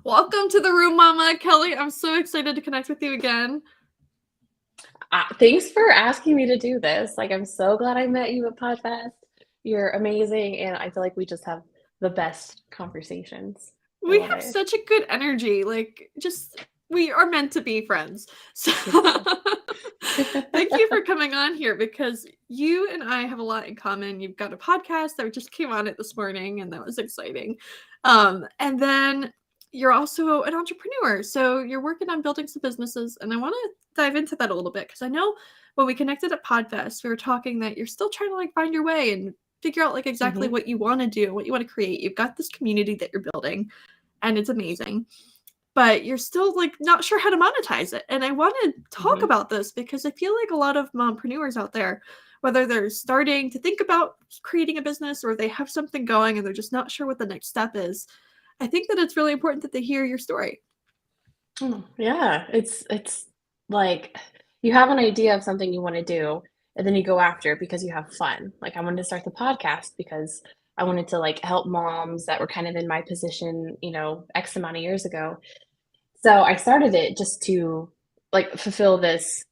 Welcome to the room, Mama. Kelly, I'm so excited to connect with you again. Thanks for asking me to do this. Like, I'm so glad I met you at Podfest. You're amazing, and I feel like we just have the best conversations. I We love have it. such a good energy. We are meant to be friends. So thank you for coming on here because you and I have a lot in common. You've got a podcast that just came on it this morning, and that was exciting. And then you're also an entrepreneur. So you're working on building some businesses, and I want to dive into that a little bit because I know when we connected at Podfest, we were talking that you're still trying to find your way and figure out exactly Mhm. what you want to do, what you want to create. You've got this community that you're building, and it's amazing. But you're still not sure how to monetize it. And I want to talk Mhm. about this because I feel like a lot of mompreneurs out there, whether they're starting to think about creating a business or they have something going and they're just not sure what the next step is, I think that it's really important that they hear your story. Yeah, it's like you have an idea of something you wanna do, and then you go after it because you have fun. Like, I wanted to start the podcast because I wanted to, help moms that were kind of in my position, X amount of years ago. So I started it just to, fulfill this,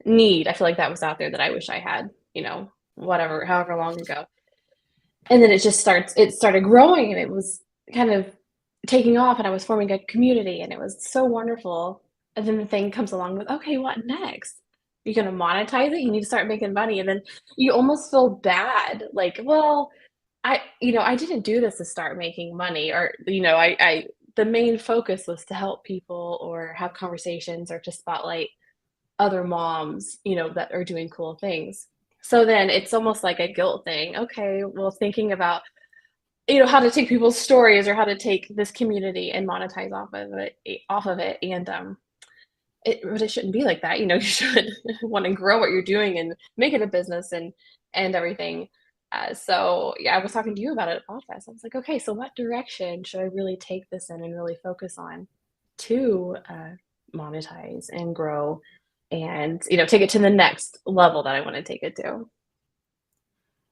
need. I feel like that was out there that I wish I had, whatever however long ago. And then it started growing, and it was kind of taking off, and I was forming a community, and it was so wonderful. And then the thing comes along with, "Okay, what next? You're gonna monetize it? You need to start making money." And then you almost feel bad, like, "Well, I didn't do this to start making money," or, I the main focus was to help people or have conversations or to spotlight other moms, that are doing cool things. So then it's almost like a guilt thing. Okay, well, thinking about, how to take people's stories or how to take this community and monetize off of it. And but it shouldn't be like that. You should want to grow what you're doing and make it a business and everything. So yeah, I was talking to you about it at podcast. I was like, okay, so what direction should I really take this in and really focus on to monetize and grow and take it to the next level that I want to take it to.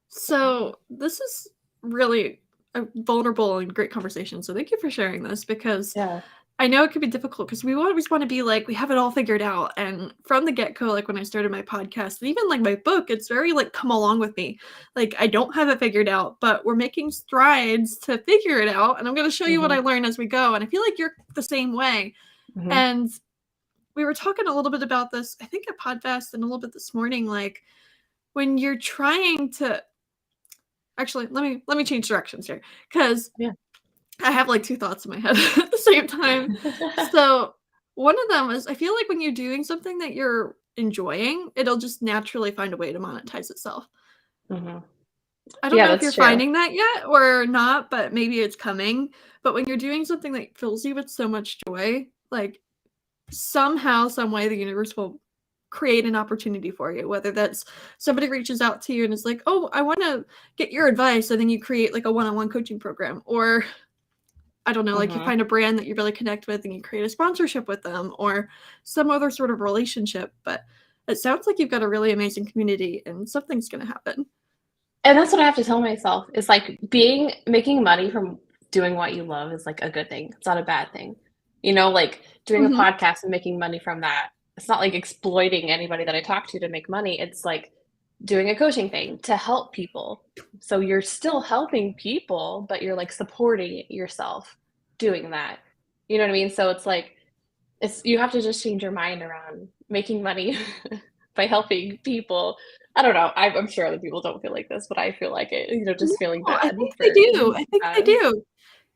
So this is really a vulnerable and great conversation. So thank you for sharing this because Yeah. I know it could be difficult because we always want to be we have it all figured out. And from the get go, when I started my podcast and even my book, it's very come along with me. I don't have it figured out, but we're making strides to figure it out. And I'm going to show you what Hmm. I learn as we go. And I feel like you're the same way. Hmm. And we were talking a little bit about this, I think at Podfest and a little bit this morning, when you're trying to actually let me change directions here because Yeah. I have two thoughts in my head at the same time. So one of them is I feel like when you're doing something that you're enjoying, it'll just naturally find a way to monetize itself. Hmm. I don't Yeah, know if you're that's true. finding that yet or not, but maybe it's coming. But when you're doing something that fills you with so much joy, somehow, some way, the universe will create an opportunity for you. Whether that's somebody reaches out to you and is like, "Oh, I want to get your advice," and then you create a one-on-one coaching program, or I don't know, you Hmm. find a brand that you really connect with and you create a sponsorship with them or some other sort of relationship. But it sounds like you've got a really amazing community and something's going to happen. And that's what I have to tell myself. Is like making money from doing what you love is like a good thing. It's not a bad thing. Like doing a Mm-hmm. podcast and making money from that. It's not like exploiting anybody that I talk to make money. It's like doing a coaching thing to help people. So you're still helping people, but you're supporting yourself doing that. You know what I mean? So it's like you have to just change your mind around making money by helping people. I don't know. I'm sure other people don't feel like this, but I feel like it. No, Just feeling I bad think they for do. I think they uh, do.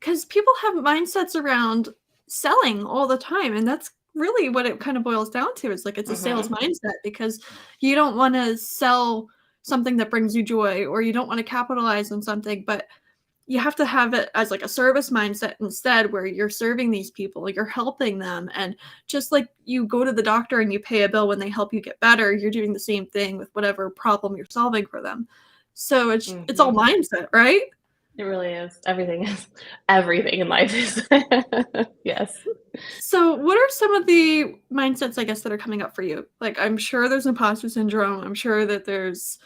Because people have mindsets around selling all the time. And that's really what it kind of boils down to is it's a sales mhm, mindset because you don't want to sell something that brings you joy or you don't want to capitalize on something, but you have to have it as a service mindset instead where you're serving these people, you're helping them. And just like you go to the doctor and you pay a bill when they help you get better, you're doing the same thing with whatever problem you're solving for them. So it's all mhm. mindset, right? It really is. Everything is. Everything in life is. Yes. So what are some of the mindsets, I guess, that are coming up for you? I'm sure there's imposter syndrome. I'm sure that there's,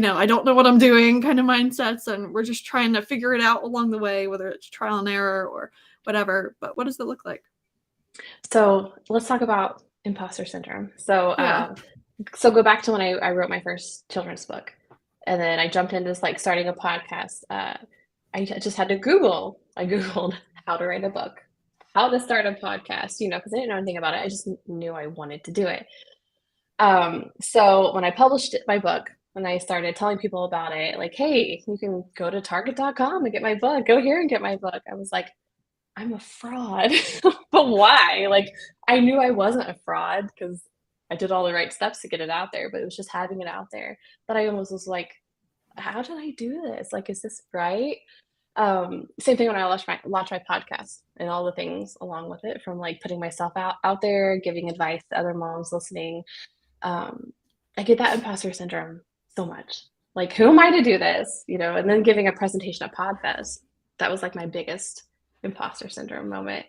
I don't know what I'm doing kind of mindsets, and we're just trying to figure it out along the way, whether it's trial and error or whatever. But what does it look like? So let's talk about imposter syndrome. Yeah. So go back to when I wrote my first children's book, and then I jumped into like starting a podcast. I just had to Google. I Googled how to write a book, how to start a podcast, because I didn't know anything about it. I just knew I wanted to do it. So when I published my book, when I started telling people about it, like, hey, you can go to Target.com and get my book. Go here and get my book. I was like, I'm a fraud. But why? Like, I knew I wasn't a fraud because I did all the right steps to get it out there, but it was just having it out there. But I almost was like, how did I do this? Like, is this right? Same thing when I launched my podcast and all the things along with it, from like putting myself out there, giving advice to other moms listening. I get that imposter syndrome so much. Like, who am I to do this? And then giving a presentation at PodFest, that was like my biggest imposter syndrome moment.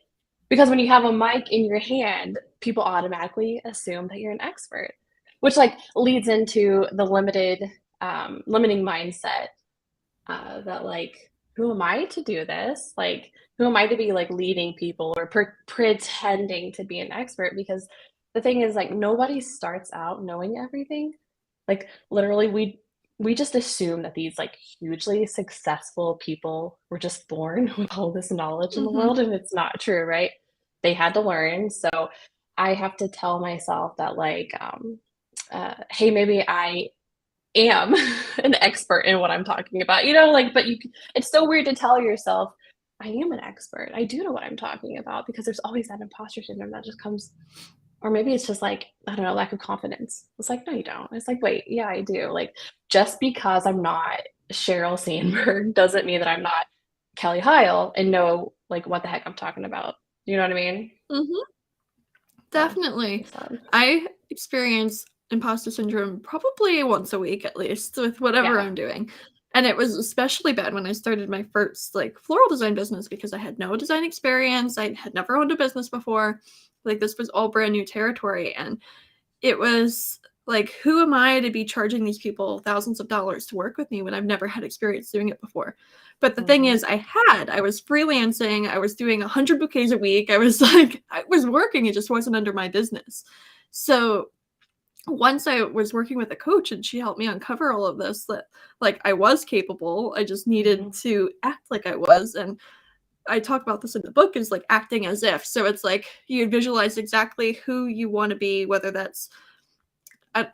Because when you have a mic in your hand, people automatically assume that you're an expert, which like leads into the limiting mindset, that like, who am I to do this? Like, who am I to be like leading people or pretending to be an expert? Because the thing is, like, nobody starts out knowing everything. Like, literally, we just assume that these like hugely successful people were just born with all this knowledge in the world, and it's not true, right? They had to learn. So I have to tell myself that like, hey, maybe I am an expert in what I'm talking about, but it's so weird to tell yourself, I am an expert. I do know what I'm talking about, because there's always that imposter syndrome that just comes. Or maybe it's just like, I don't know, lack of confidence. It's like, no, you don't. It's like, wait, yeah, I do. Like, just because I'm not Sheryl Sandberg doesn't mean that I'm not Kelly Heil and know like what the heck I'm talking about. You know what I mean? Definitely. I experience imposter syndrome probably once a week at least with whatever I'm doing. And it was especially bad when I started my first like floral design business, because I had no design experience. I had never owned a business before. Like, this was all brand new territory. And it was like, who am I to be charging these people thousands of dollars to work with me when I've never had experience doing it before? But the thing is, I was freelancing. I was doing 100 bouquets a week. I was working. It just wasn't under my business. So once I was working with a coach and she helped me uncover all of this, that like I was capable. I just needed to act like I was. And I talk about this in the book, is like acting as if. So it's like you visualize exactly who you want to be, whether that's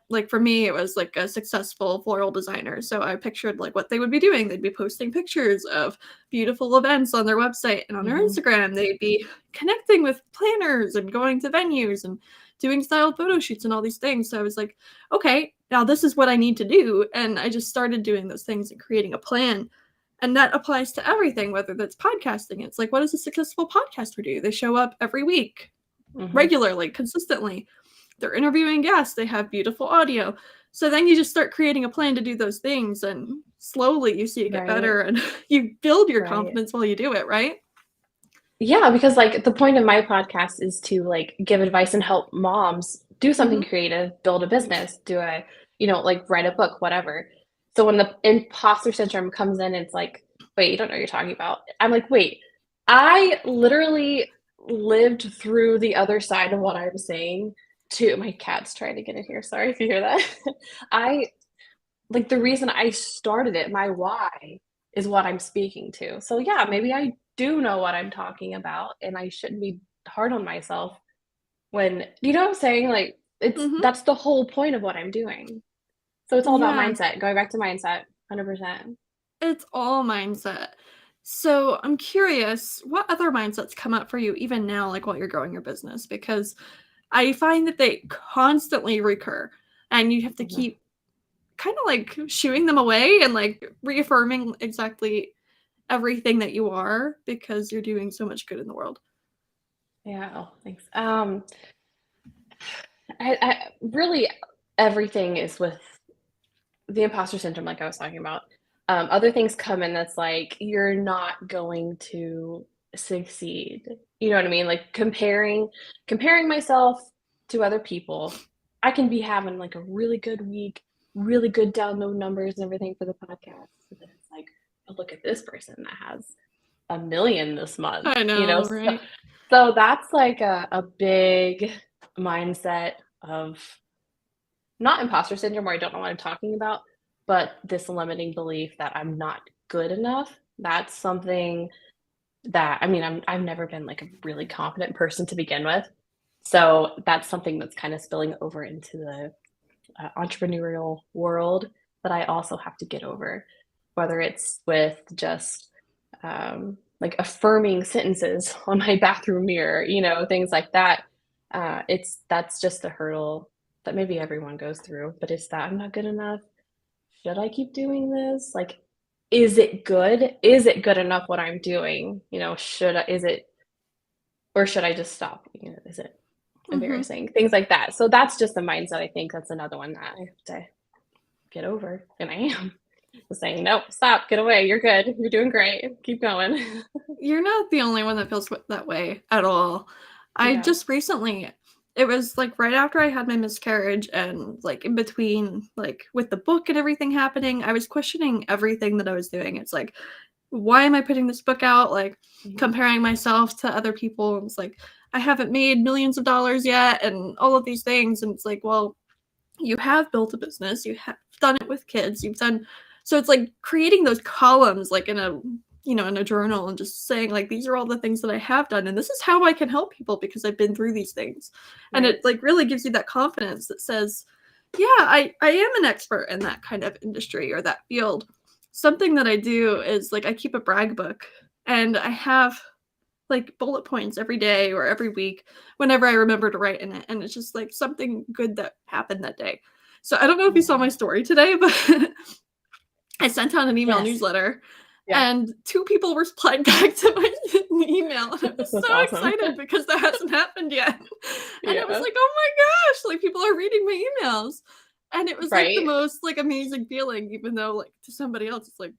like for me, it was like a successful floral designer. So I pictured like what they would be doing. They'd be posting pictures of beautiful events on their website and on their Instagram. They'd be connecting with planners and going to venues and doing styled photo shoots and all these things. So I was like, okay, now this is what I need to do. And I just started doing those things and creating a plan. And that applies to everything, whether that's podcasting. It's like, what does a successful podcaster do? They show up every week, regularly, consistently. They're interviewing guests. They have beautiful audio. So then you just start creating a plan to do those things, and slowly you see it get better, and you build your confidence while you do it, right? Yeah, because like the point of my podcast is to like give advice and help moms do something creative, build a business, do a, like write a book, whatever. So when the imposter syndrome comes in, it's like, wait, you don't know what you're talking about. I'm like, wait, I literally lived through the other side of what I'm saying. My cat's trying to get in here. Sorry if you hear that. The reason I started it, my why, is what I'm speaking to. So yeah, maybe I do know what I'm talking about, and I shouldn't be hard on myself when, you know what I'm saying? Like, that's the whole point of what I'm doing. So it's all about mindset. Going back to mindset, 100%. It's all mindset. So I'm curious, what other mindsets come up for you even now, like while you're growing your business? Because I find that they constantly recur, and you have to keep kind of like shooing them away and like reaffirming exactly everything that you are, because you're doing so much good in the world. Yeah, thanks. I really, everything is with the imposter syndrome, like I was talking about. Other things come in that's like, you're not going to succeed. You know what I mean? Like comparing myself to other people. I can be having like a really good week, really good download numbers and everything for the podcast. And then it's like, oh, look at this person that has 1 million this month, I you know? know, right? So that's like a big mindset of not imposter syndrome where I don't know what I'm talking about, but this limiting belief that I'm not good enough. That's something that, I mean, I've never been like a really confident person to begin with. So that's something that's kind of spilling over into the entrepreneurial world that I also have to get over, whether it's with just like affirming sentences on my bathroom mirror, you know, things like that. That's just a hurdle that maybe everyone goes through, but it's that I'm not good enough. Should I keep doing this? Like, is it good? Is it good enough what I'm doing? You know, or should I just stop? You know, is it embarrassing? Things like that. So that's just the mindset. I think that's another one that I have to get over, and I am. Saying, "Nope, stop, get away, you're good, you're doing great, keep going." You're not the only one that feels that way at all. I Yeah. just recently, it was like right after I had my miscarriage and like in between, like with the book and everything happening, I was questioning everything that I was doing. It's like, why am I putting this book out? Like comparing myself to other people. And it's like, I haven't made millions of dollars yet and all of these things. And it's like, well, you have built a business, you have done it with kids, you've done, so it's like creating those columns like in a, you know, in a journal and just saying like these are all the things that I have done and this is how I can help people because I've been through these things. And Right. it like really gives you that confidence that says, yeah, I am an expert in that kind of industry or that field. Something that I do is like I keep a brag book and I have like bullet points every day or every week whenever I remember to write in it. And it's just like something good that happened that day. So I don't know if you saw my story today, but I sent out an email Yes. newsletter Yeah. and 2 people replied back to my email. And I was That's so awesome. excited because that hasn't happened yet. And I was Yeah. like, oh my gosh, like people are reading my emails. And it was like the Right? most like amazing feeling, even though like to somebody else, it's like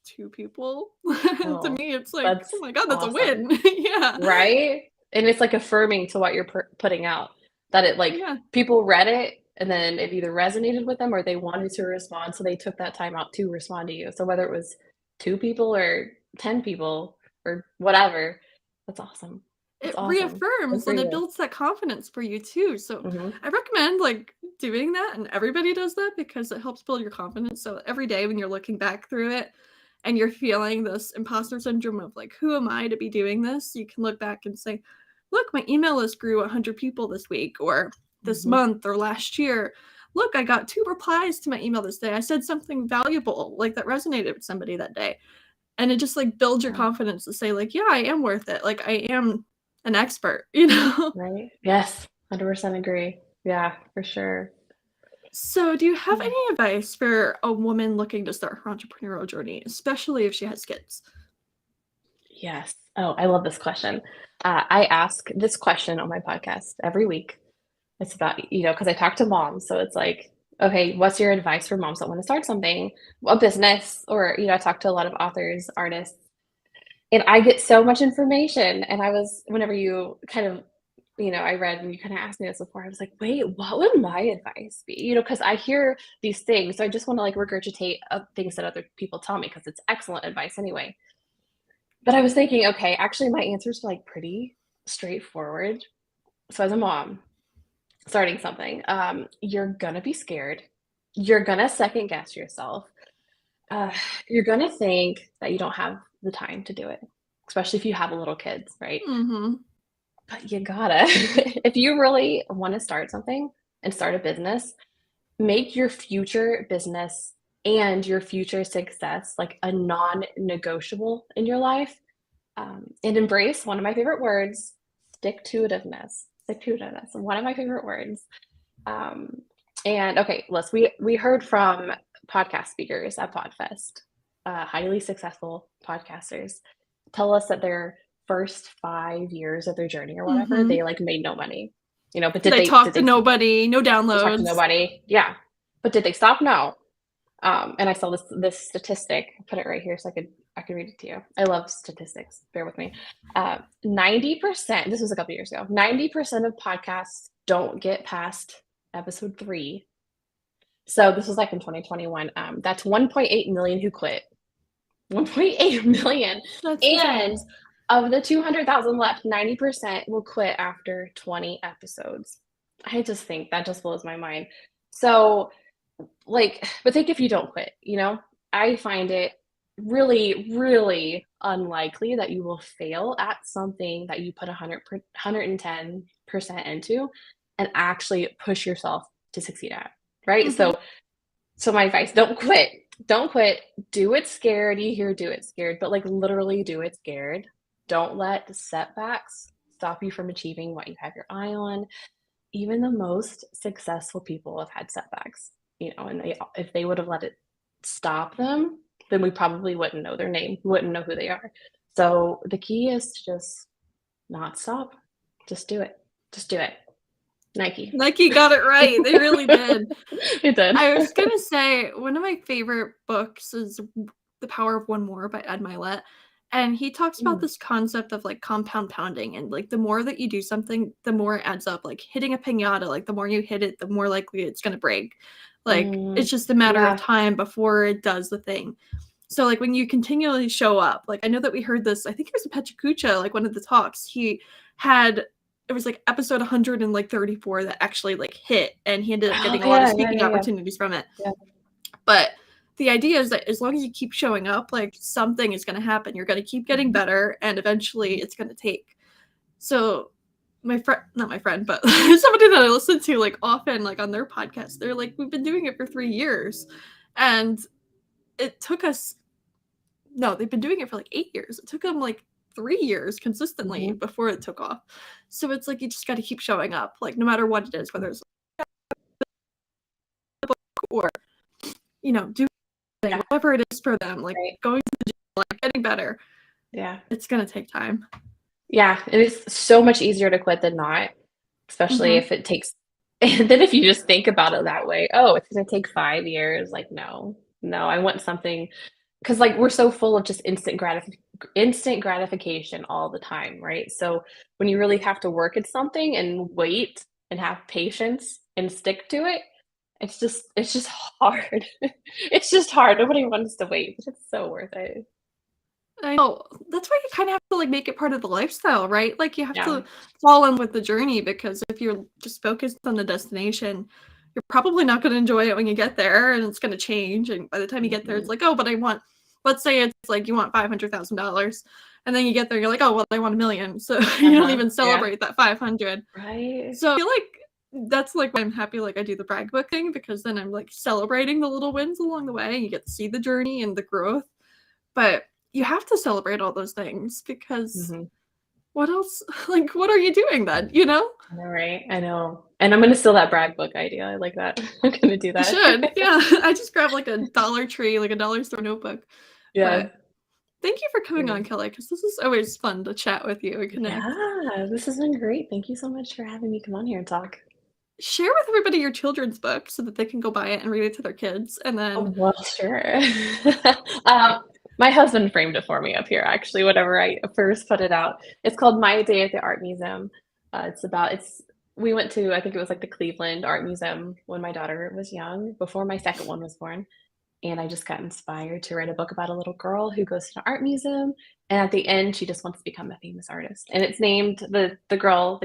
2 people. To Oh, me, it's like, that's oh my God, that's a awesome. win. Yeah. Right? And it's, like, affirming to what you're putting out, that it, like, Yeah. people read it, and then it either resonated with them or they wanted to respond, so they took that time out to respond to you. So whether it was 2 people or 10 people or whatever, that's awesome. That's It awesome. Good reaffirms for and it you. builds that confidence for you too. So Mhm. I recommend like doing that and everybody does that because it helps build your confidence. So every day when you're looking back through it and you're feeling this imposter syndrome of like, who am I to be doing this? You can look back and say, look, my email list grew 100 people this week or this Mhm. month or last year. Look, I got 2 replies to my email this day. I said something valuable, like that resonated with somebody that day. And it just like builds your Yeah. confidence to say, like, yeah, I am worth it. Like I am an expert, you know? Right? Yes. 100% agree. Yeah, for sure. So, do you have Yeah. any advice for a woman looking to start her entrepreneurial journey, especially if she has kids? Yes. Oh, I love this question. I ask this question on my podcast every week. It's about, you know, because I talk to moms, so it's like, okay, what's your advice for moms that want to start something, a business, or, you know, I talk to a lot of authors, artists, and I get so much information. And whenever you kind of, you know, I read and you kind of asked me this before, I was like, wait, what would my advice be? You know, because I hear these things, so I just want to like regurgitate things that other people tell me because it's excellent advice anyway. But I was thinking, okay, actually, my answers are like pretty straightforward. So as a mom, starting something, you're gonna be scared. You're gonna second guess yourself. Uh, you're gonna think that you don't have the time to do it, especially if you have little kids, right? Mhm. But you gotta. If you really want to start something and start a business, make your future business and your future success like a non-negotiable in your life. And embrace one of my favorite words, stick to itiveness. Stick to itiveness. One of my favorite words. Um, and okay, we heard from podcast speakers at Podfest, highly successful podcasters, tell us that their first 5 years of their journey or whatever, they Mhm. like made no money. You know, but They did talk to they nobody, no talk to downloads. nobody? Yeah. But did they stop? No. And I saw this statistic. I put it right here so I could read it to you. I love statistics. Bear with me. 90%. This was a couple years ago. 90% of podcasts don't get past episode 3, So this was like in 2021. That's 1.8 million who quit. 1.8 million. That's And insane. of the 200,000 left, 90% will quit after 20 episodes. I just think that just blows my mind. So, like, but think if you don't quit, you know? I find it really, really unlikely that you will fail at something that you put 110% into and actually push yourself to succeed at, right? Mhm. So my advice, don't quit. Don't quit. Do it scared. You hear do it scared, but like literally do it scared. Don't let setbacks stop you from achieving what you have your eye on. Even the most successful people have had setbacks, you know, and if they would have let it stop them, then we probably wouldn't know their name, wouldn't know who they are. So the key is to just not stop. Just do it. Just do it. Nike. Nike got it right. They really did. It did. I was gonna say one of my favorite books is The Power of One More by 𝗙𝗏, and he talks about Mm, this concept of like compound pounding, and like the more that you do something, the more it adds up. Like hitting a piñata, like the more you hit it, the more likely it's gonna break. Like mm, it's just a matter of yeah. time before it does the thing. So like when you continually show up, like I know that we heard this, I think it was a 𝗙𝗫, like one of the talks. He had it was like episode 134 that actually like hit, and he ended up Oh, getting a lot of yeah, yeah, speaking yeah, yeah. opportunities from it. Yeah. But the idea is that as long as you keep showing up, like something is going to happen. You're going to keep getting Mhm, better, and eventually mhm, it's going to take. So my friend, not my friend, but somebody that I listen to like often, like on their podcast, they're like, we've been doing it for 3 years, and it took us. No, they've been doing it for like 8 years. It took them like 3 years consistently mhm. before it took off. So it's like you just got to keep showing up, like no matter what it is, whether it's or do Yeah, whatever it is for them, like right. going to the gym, like getting better. Yeah. It's gonna take time. Yeah, it is so much easier to quit than not, especially Mhm. if it takes and then if you just think about it that way, "Oh, it's gonna take 5 years," like, no. No, I want something because like, we're so full of just instant gratification all the time, right? So, when you really have to work at something and wait and have patience and stick to it, it's just hard. It's just hard. Nobody wants to wait, but it's so worth it. I know. That's why you kinda have to, like, make it part of the lifestyle, right? Like, you have Yeah. to fall in with the journey because if you're just focused on the destination, you're probably not gonna enjoy it when you get there, and it's gonna change, and by the time you get there, it's Mhm. like, "Oh, but I want." Let's say it's like you want $500,000, and then you get there, you're like, "Oh, well, I want 1,000,000." So you don't Uh-huh. even Yeah. celebrate that 500. Right? So I feel like that's like why I'm happy like I do the brag book thing because then I'm like celebrating the little wins along the way and you get to see the journey and the growth. But you have to celebrate all those things because Mhm. what else like what are you doing then, you know? I know, right? I know. And I'm gonna steal that brag book idea. I like that. I'm gonna do You that. should. Yeah. I just grabbed like a Dollar Tree, like a dollar store notebook. Yeah. But thank you for coming Yeah. on, Kelly, because this is always fun to chat with you and connect. Yeah, this has been great. Thank you so much for having me come on here and talk. Share with everybody your children's book so that they can go buy it and read it to their kids. And Oh, then well, sure. My husband framed it for me up here, actually, whenever I first put it out. It's called My Day at the Art Museum. It's we went to, I think it was like the Cleveland Art Museum when my daughter was young, before my second one was born. And I just got inspired to write a book about a little girl who goes to an art museum, and at the end, she just wants to become a famous artist. And it's named the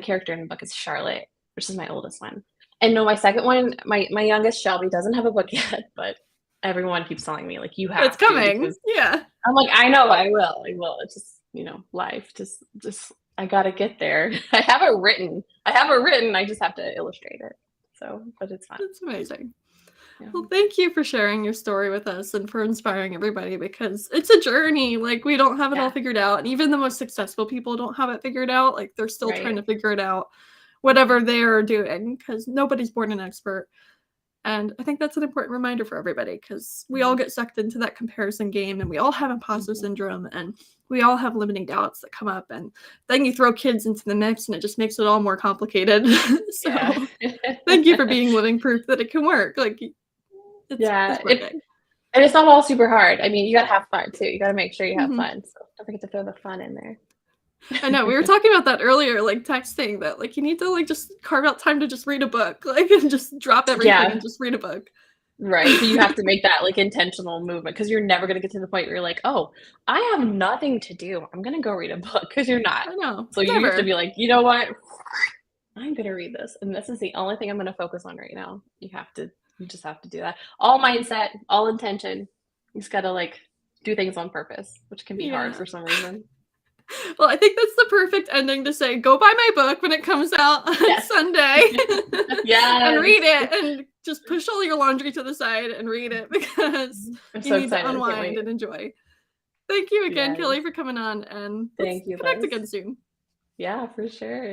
character in the book is Charlotte, which is my oldest one. And no, my second one, my youngest Shelby doesn't have a book yet, but everyone keeps telling me like you it's have to coming. because Yeah. I'm like I know I will. It's just life. Just I gotta get there. I have it written. I have it written. I just have to illustrate it. So, but it's fun. That's amazing. Yeah. Well, thank you for sharing your story with us and for inspiring everybody because it's a journey. Like, we don't have it all Yeah. figured out. And even the most successful people don't have it figured out. Like, they're still trying Right. to figure it out, whatever they're doing, because nobody's born an expert. And I think that's an important reminder for everybody because we all Mhm. get sucked into that comparison game and we all have imposter Mhm. syndrome and we all have limiting doubts that come up. And then you throw kids into the mix and it just makes it all more complicated. Yeah. So thank you for being living proof that it can work. Like, Yeah, it's working. and it's not all super hard. I mean, you gotta have fun too. You gotta make sure you have Mhm. fun, so don't forget to throw the fun in there. I know, we were talking about that earlier, like, texting that, like, you need to, like, just carve out time to just read a book, like, and just drop everything Yeah, and just read a book. Right, so you have to make that, like, intentional movement because 'cause you're never gonna get to the point where you're like, "Oh, I have nothing to do. I'm gonna go read a book," because 'cause you're not. I know. So you have to Never. be like, "You know what? I'm gonna read this, and this is the only thing I'm gonna focus on right now." You just have to do that. All mindset, all intention. You just gotta, like, do things on purpose, which can be hard Yeah. for some reason. Well, I think that's the perfect ending to say, go buy my book when it comes out on Yes. Sunday and Yes. read it and just push all your laundry to the side and read it because I'm you so need to excited, I can't unwind wait. and enjoy. Thank you again, Yes. Kelly, for coming on, and let's Thank you, connect Liz. again soon. Yeah, for sure.